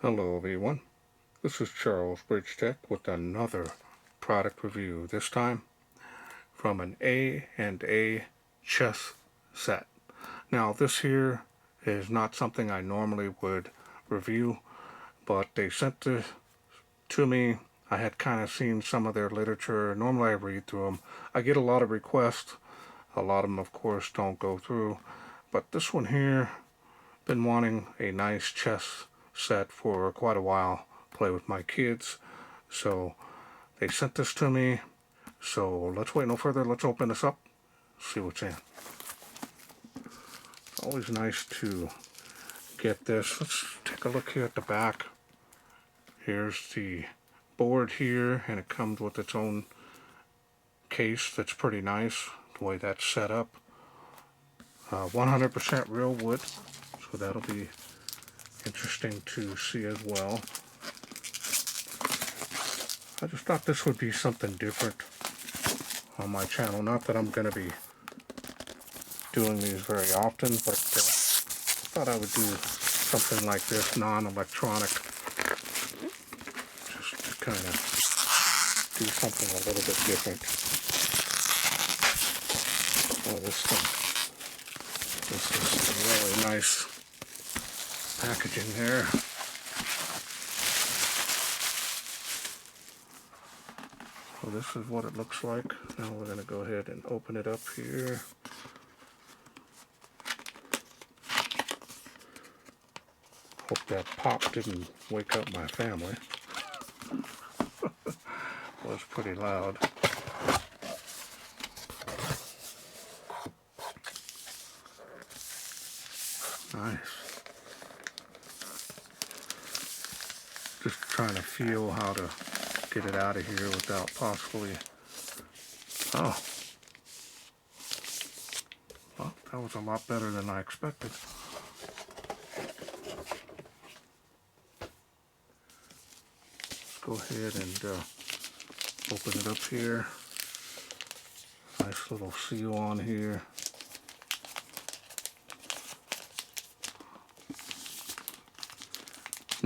Hello everyone, this is Charles BridgTec with another product review, this time from an A&A chess set. Now this here is not something I normally would review, but they sent this to me. I had kind of seen some of their literature. Normally I read through them. I get a lot of requests. A lot of them of course don't go through, but this one here, been wanting a nice chess set for quite a while, play with my kids, so they sent this to me. So let's wait no further, let's open this up, see what's in. It's always nice to get this. Let's take a look here at the back. Here's the board here, and it comes with its own case. That's pretty nice the way that's set up. 100% real wood, so that'll be interesting to see as well. I just thought this would be something different on my channel. Not that I'm going to be doing these very often, but I thought I would do something like this, non-electronic, just to kind of do something a little bit different. Oh, this is really nice packaging there. So this is what it looks like. Now we're going to go ahead and open it up here. Hope that pop didn't wake up my family. It was pretty loud. Nice. Just trying to feel how to get it out of here without possibly... Oh. Well, that was a lot better than I expected. Let's go ahead and open it up here. Nice little seal on here.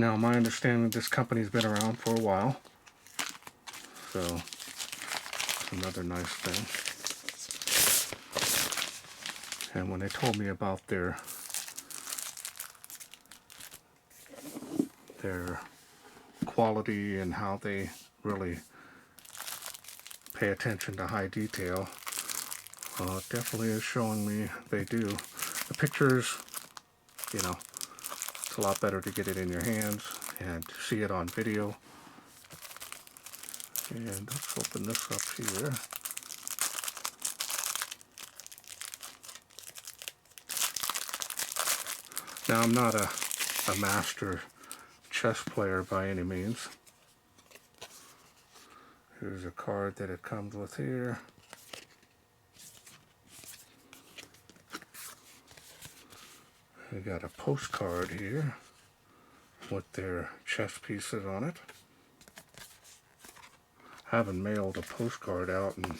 Now, my understanding, this company's been around for a while, so another nice thing. And when they told me about their quality and how they really pay attention to high detail, it definitely is showing me they do. The pictures, you know, it's a lot better to get it in your hands and see it on video. And let's open this up here. Now, I'm not a master chess player by any means. Here's a card that it comes with here. We got a postcard here with their chess pieces on it. Haven't mailed a postcard out in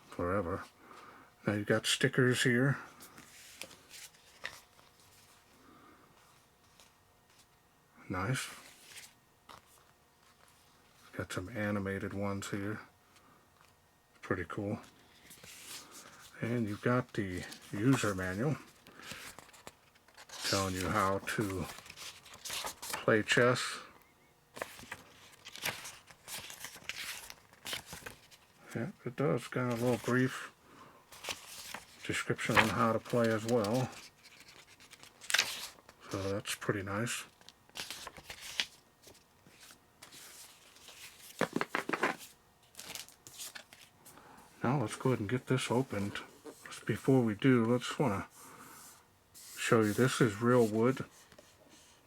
forever. Now you got stickers here. Nice. Got some animated ones here. Pretty cool. And you've got the user manual telling you how to play chess. Yeah, it does got a little brief description on how to play as well. So that's pretty nice. Now let's go ahead and get this opened. Just before we do, let's want to show you, this is real wood.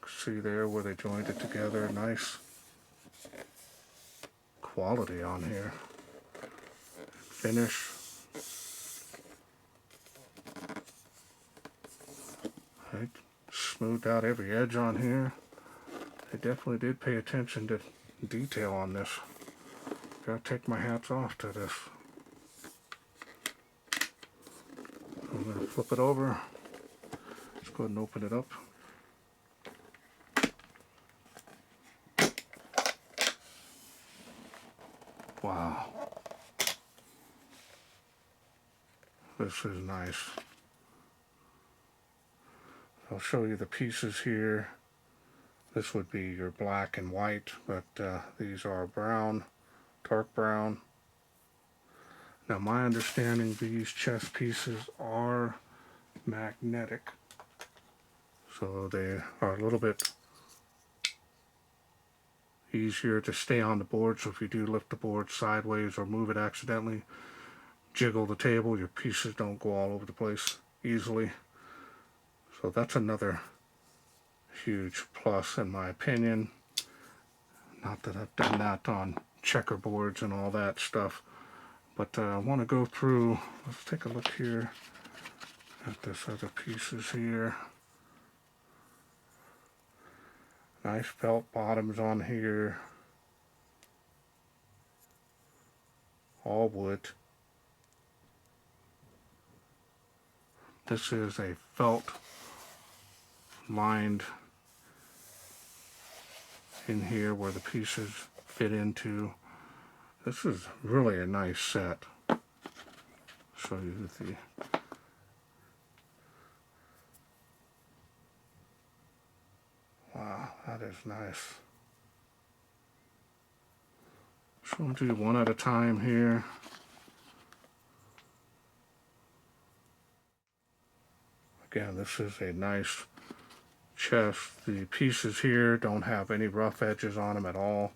See there where they joined it together. Nice quality on here. Finish. Right. Smoothed out every edge on here. They definitely did pay attention to detail on this. Gotta take my hats off to this. I'm going to flip it over. Let's go ahead and open it up. Wow. This is nice. I'll show you the pieces here. This would be your black and white, but these are brown, dark brown. Now my understanding, these chess pieces are magnetic, so they are a little bit easier to stay on the board. So if you do lift the board sideways or move it accidentally, jiggle the table, your pieces don't go all over the place easily. So that's another huge plus in my opinion. Not that I've done that on checkerboards and all that stuff, but I want to go through. Let's take a look here at this other pieces here. Nice felt bottoms on here, all wood. This is a felt lined in here where the pieces fit into. This is really a nice set. Show you the wow, that is nice. So I'm going to do one at a time here. Again, this is a nice chest. The pieces here don't have any rough edges on them at all.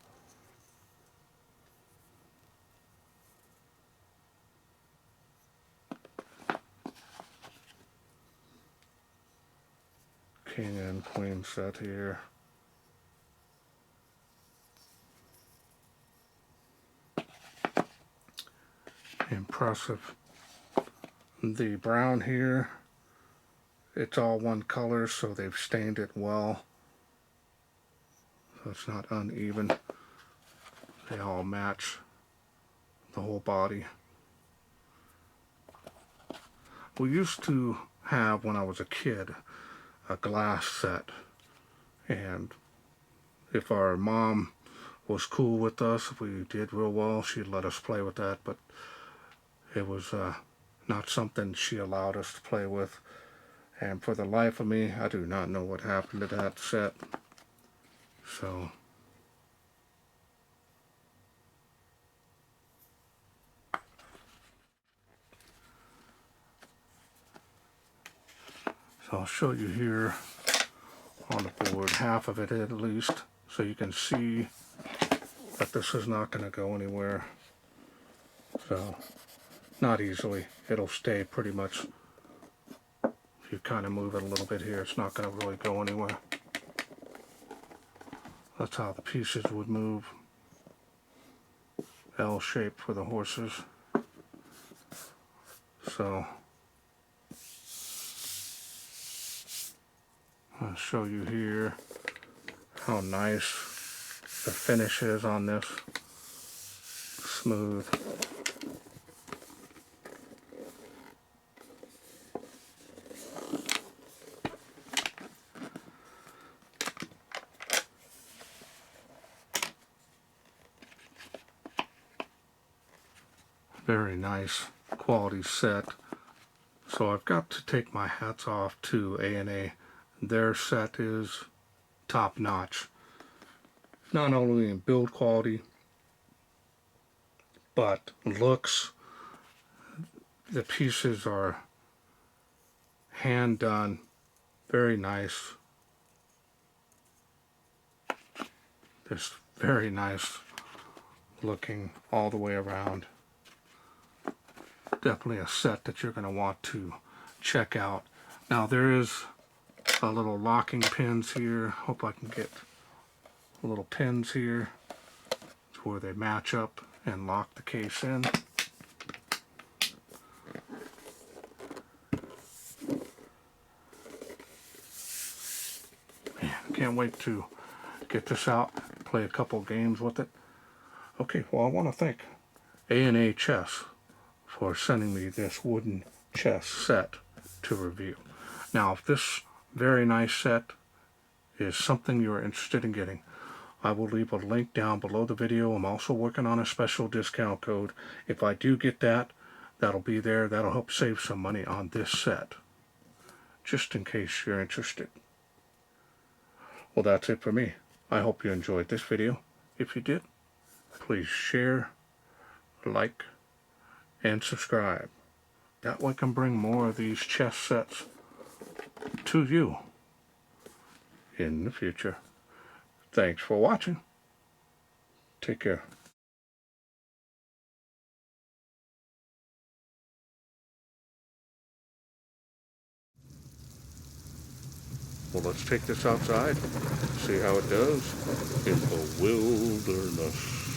King and queen set here. Impressive. The brown here, it's all one color, so they've stained it well, so it's not uneven. They all match the whole body. We used to have, when I was a kid, a glass set, and if our mom was cool with us, if we did real well, she'd let us play with that, but it was not something she allowed us to play with. And for the life of me, I do not know what happened to that set. So I'll show you here on the board, half of it at least, so you can see that this is not going to go anywhere. So, not easily. It'll stay pretty much. If you kind of move it a little bit here, it's not going to really go anywhere. That's how the pieces would move. L-shaped for the horses. So, I'll show you here how nice the finish is on this. Smooth. Very nice quality set. So I've got to take my hats off to A&A. Their set is top notch. Not only in build quality, but looks. The pieces are hand done, very nice. Just very nice looking all the way around. Definitely a set that you're going to want to check out. Now there is a little locking pins here. Hope I can get little pins here to where they match up and lock the case in. Man, can't wait to get this out, play a couple games with it. Okay, well I want to thank A&A Chess for sending me this wooden chess set to review. Now, if this very nice set is something you're interested in getting, I will leave a link down below the video. I'm also working on a special discount code. If I do get that, that'll be there. That'll help save some money on this set, just in case you're interested. Well, that's it for me. I hope you enjoyed this video. If you did, please share, like, and subscribe. That way I can bring more of these chess sets to you in the future. Thanks for watching. Take care. Well, let's take this outside, see how it does in the wilderness.